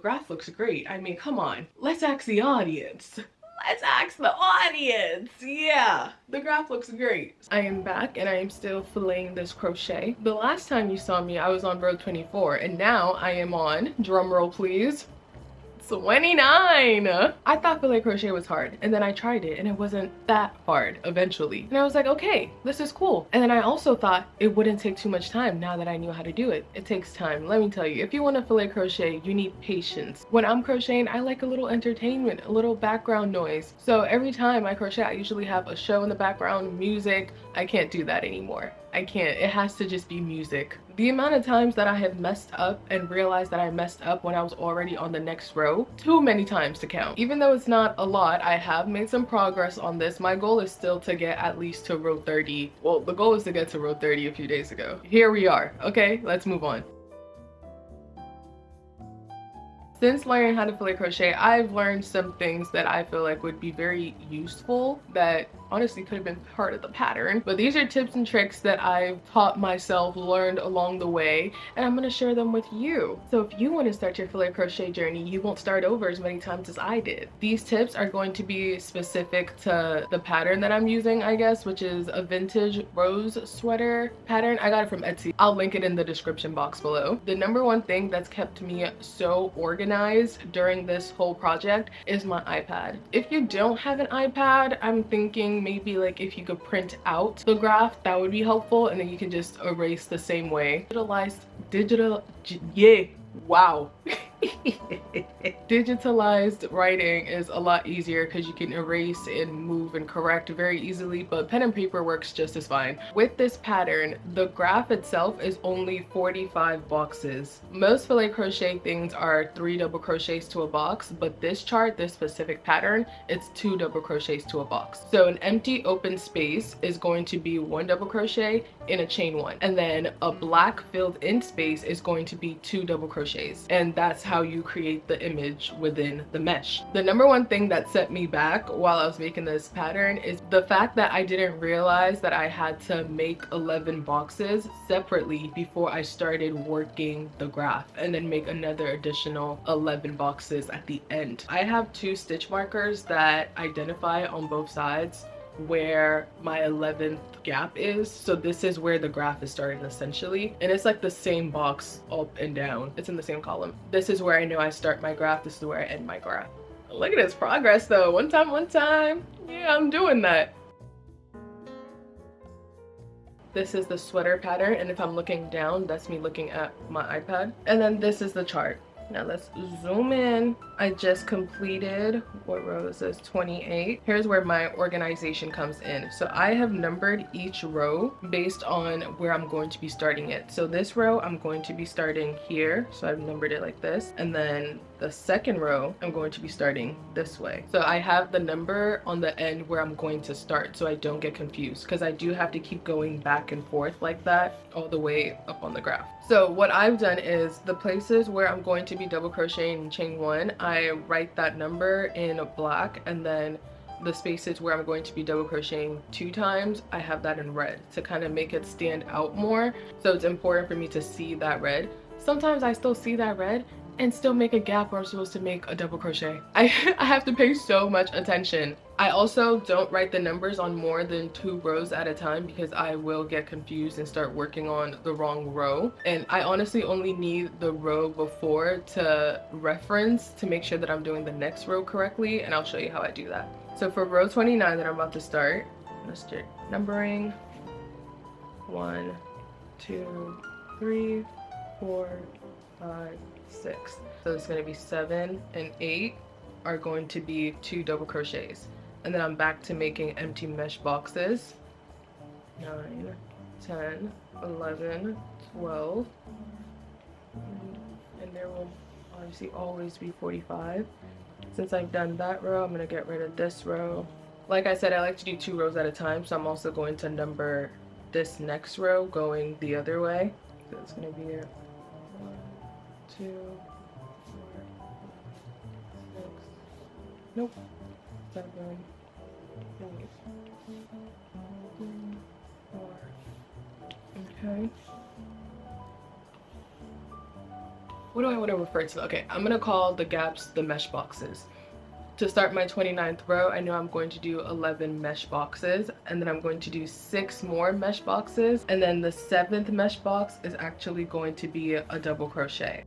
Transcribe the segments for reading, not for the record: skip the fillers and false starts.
Graph looks great. I mean, come on. Let's ask the audience. Let's ask the audience. Yeah, the graph looks great. I am back and I am still filleting this crochet. The last time you saw me, I was on row 24 and now I am on, drum roll please, 29. I thought filet crochet was hard and then I tried it and it wasn't that hard eventually. And I was like, okay, this is cool. And then I also thought it wouldn't take too much time now that I knew how to do it. It takes time. Let me tell you, if you want to filet crochet, you need patience. When I'm crocheting, I like a little entertainment, a little background noise. So every time I crochet, I usually have a show in the background, music. I can't do that anymore. I can't. It has to just be music. The amount of times that I have messed up and realized that I messed up when I was already on the next row, too many times to count. Even though it's not a lot, I have made some progress on this. My goal is still to get at least to row 30. Well, the goal is to get to row 30 a few days ago. Here we are. Okay, let's move on. Since learning how to filet crochet, I've learned some things that I feel like would be very useful that honestly could have been part of the pattern. But these are tips and tricks that I've taught myself, learned along the way, and I'm gonna share them with you. So if you want to start your filet crochet journey, you won't start over as many times as I did. These tips are going to be specific to the pattern that I'm using, I guess, which is a vintage rose sweater pattern. I got it from Etsy. I'll link it in the description box below. The number one thing that's kept me so organized during this whole project is my iPad. If you don't have an iPad, I'm thinking maybe like if you could print out the graph, that would be helpful, and then you can just erase the same way. Yeah, wow. Digitalized writing is a lot easier because you can erase and move and correct very easily, but pen and paper works just as fine. With this pattern, the graph itself is only 45 boxes. Most filet crochet things are 3 double crochets to a box, but this chart, this specific pattern, it's 2 double crochets to a box. So an empty open space is going to be 1 double crochet in a chain 1, and then a black filled in space is going to be 2 double crochets, and that's how you create the image within the mesh. The number one thing that set me back while I was making this pattern is the fact that I didn't realize that I had to make 11 boxes separately before I started working the graph, and then make another additional 11 boxes at the end. I have 2 stitch markers that identify on both sides where my 11th gap is, so this is where the graph is starting essentially, and it's like the same box up and down. It's in the same column. This is where I know I start my graph, this is where I end my graph. Look at this progress though. One time. Yeah, I'm doing that. This is the sweater pattern, and if I'm looking down, that's me looking at my iPad. And then this is the chart. Now let's zoom in. I just completed, what row is this? 28. Here's where my organization comes in. So I have numbered each row based on where I'm going to be starting it. So this row, I'm going to be starting here. So I've numbered it like this. And then the second row, I'm going to be starting this way. So I have the number on the end where I'm going to start so I don't get confused, because I do have to keep going back and forth like that all the way up on the graph. So what I've done is the places where I'm going to be double crocheting in chain 1, I write that number in black, and then the spaces where I'm going to be double crocheting 2 times, I have that in red to kind of make it stand out more. So it's important for me to see that red. Sometimes I still see that red and still make a gap where I'm supposed to make a double crochet. I have to pay so much attention. I also don't write the numbers on more than 2 rows at a time because I will get confused and start working on the wrong row. And I honestly only need the row before to reference to make sure that I'm doing the next row correctly, and I'll show you how I do that. So for row 29 that I'm about to start, let's start numbering. 1, 2, 3, 4, 5, 6. So it's going to be 7 and 8 are going to be 2 double crochets. And then I'm back to making empty mesh boxes. 9, 10, 11, 12. And there will obviously always be 45. Since I've done that row, I'm going to get rid of this row. Like I said, I like to do 2 rows at a time, so I'm also going to number this next row going the other way. So it's going to be 1, 2, 4, 6, nope, 7, 8, 4. Okay. what do I want to refer to? Okay, I'm gonna call the gaps the mesh boxes. To start my 29th row, I know I'm going to do 11 mesh boxes, and then I'm going to do 6 more mesh boxes, and then the 7th mesh box is actually going to be a double crochet.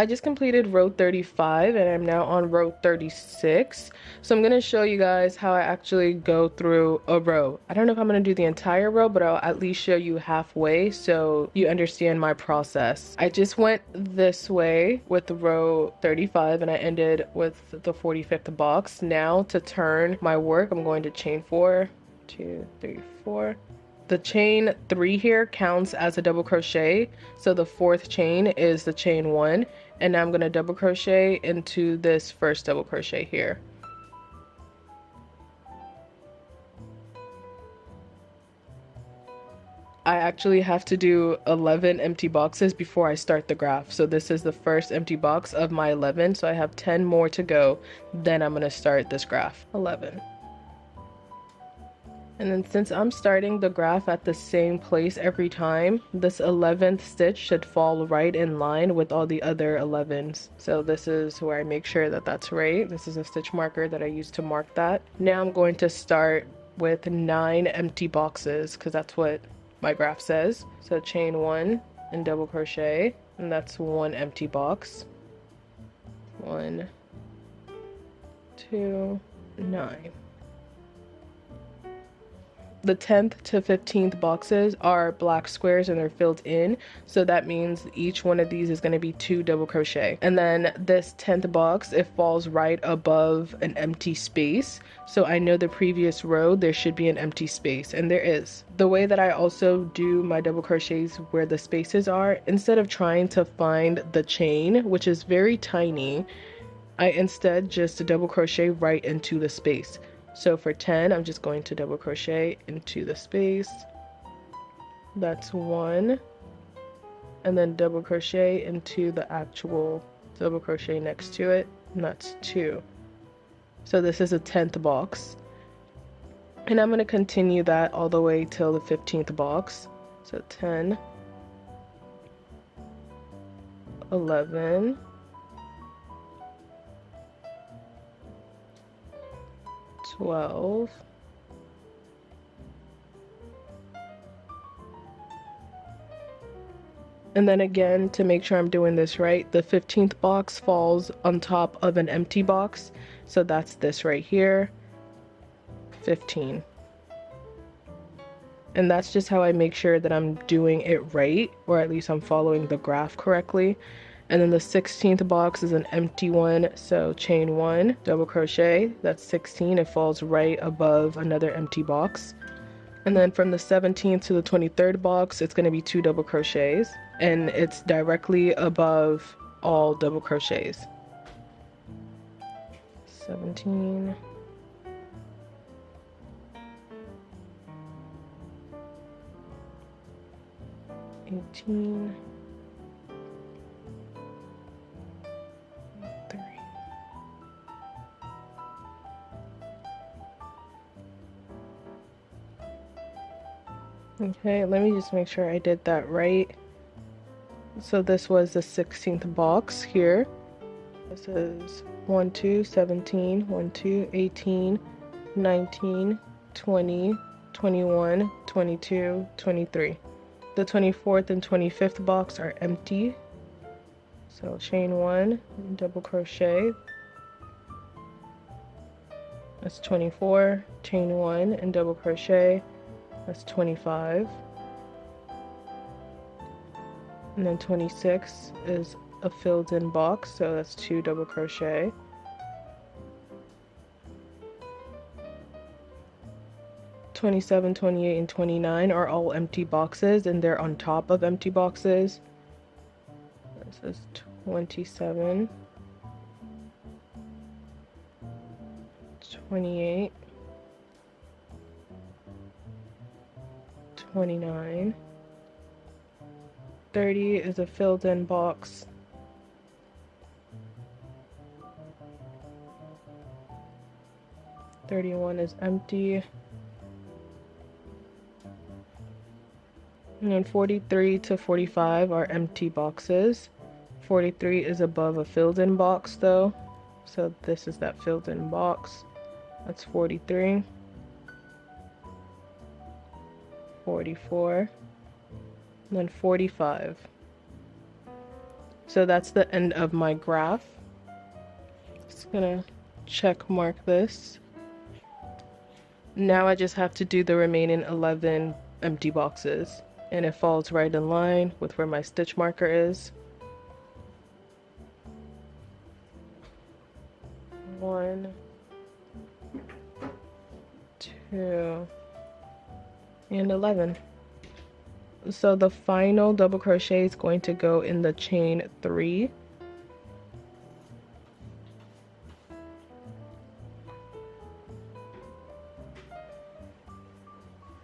I just completed row 35 and I'm now on row 36. So I'm going to show you guys how I actually go through a row. I don't know if I'm going to do the entire row, but I'll at least show you halfway so you understand my process. I just went this way with row 35 and I ended with the 45th box. Now to turn my work, I'm going to chain 4, 2, 3, 4. The chain 3 here counts as a double crochet, so the 4th chain is the chain 1, and now I'm going to double crochet into this first double crochet here. I actually have to do 11 empty boxes before I start the graph, so this is the first empty box of my 11, so I have 10 more to go, then I'm going to start this graph. 11. And then since I'm starting the graph at the same place every time, this 11th stitch should fall right in line with all the other 11s. So this is where I make sure that that's right. This is a stitch marker that I use to mark that. Now I'm going to start with 9 empty boxes because that's what my graph says. So chain 1 and double crochet, and that's 1 empty box. 1, 2, 9. The 10th to 15th boxes are black squares and they're filled in, so that means each one of these is going to be 2 double crochet. And then this 10th box, it falls right above an empty space, so I know the previous row there should be an empty space, and there is. The way that I also do my double crochets where the spaces are, instead of trying to find the chain, which is very tiny, I instead just double crochet right into the space. So for 10, I'm just going to double crochet into the space. That's 1. And then double crochet into the actual double crochet next to it, and that's 2. So this is a 10th box. And I'm going to continue that all the way till the 15th box. So 10, 11, 12, and then again, to make sure I'm doing this right, the 15th box falls on top of an empty box, so that's this right here, 15. And that's just how I make sure that I'm doing it right, or at least I'm following the graph correctly. And then the 16th box is an empty one, so chain 1, double crochet, that's 16, it falls right above another empty box. And then from the 17th to the 23rd box, it's going to be 2 double crochets, and it's directly above all double crochets. 17, 18, 3. Okay, let me just make sure I did that right. So this was the 16th box here. This is 1, 2, 17, 1, 2, 18, 19, 20, 21, 22, 23. The 24th and 25th box are empty. So chain 1, double crochet. That's 24, chain 1 and double crochet. That's 25. And then 26 is a filled in box, so that's 2 double crochet. 27, 28, and 29 are all empty boxes, and they're on top of empty boxes. This is 27, 28, 29, 30 is a filled in box. 31 is empty. And then 43 to 45 are empty boxes. 43 is above a filled in box though. So this is that filled in box. That's 43. 44. And then 45. So that's the end of my graph. Just gonna check mark this. Now I just have to do the remaining 11 empty boxes. And it falls right in line with where my stitch marker is. 1, 2, and 11. So the final double crochet is going to go in the chain 3.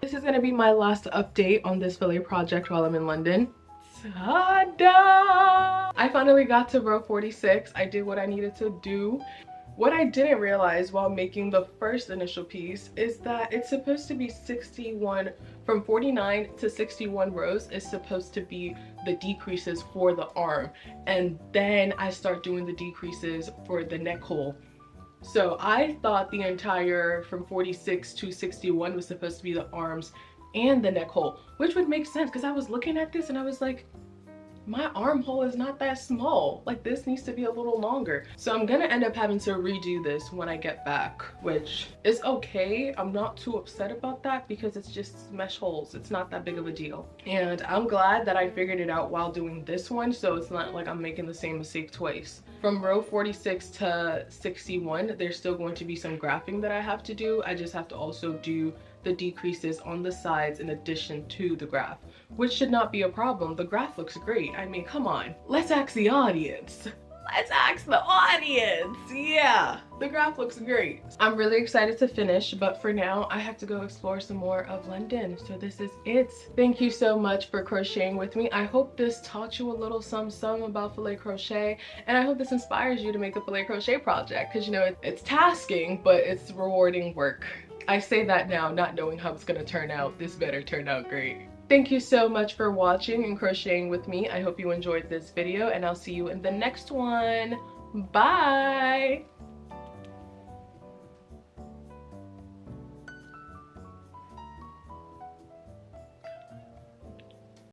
This is going to be my last update on this Filet project while I'm in London. Ta-da! I finally got to row 46. I did what I needed to do. What I didn't realize while making the first initial piece is that it's supposed to be 61, from 49 to 61 rows is supposed to be the decreases for the arm. And then I start doing the decreases for the neck hole. So I thought the entire from 46 to 61 was supposed to be the arms and the neck hole, which would make sense because I was looking at this and I was like, my armhole is not that small. Like, this needs to be a little longer. So I'm gonna end up having to redo this when I get back, which is okay. I'm not too upset about that because it's just mesh holes. It's not that big of a deal. And I'm glad that I figured it out while doing this one, so it's not like I'm making the same mistake twice. From row 46 to 61, there's still going to be some graphing that I have to do. I just have to also do the decreases on the sides in addition to the graph, which should not be a problem. The graph looks great. I mean, come on. Let's ask the audience. Let's ask the audience. Yeah, the graph looks great. I'm really excited to finish, but for now, I have to go explore some more of London. So this is it. Thank you so much for crocheting with me. I hope this taught you a little some about filet crochet, and I hope this inspires you to make the filet crochet project, because you know, it's tasking, but it's rewarding work. I say that now, not knowing how it's gonna turn out. This better turn out great. Thank you so much for watching and crocheting with me. I hope you enjoyed this video, and I'll see you in the next one. Bye!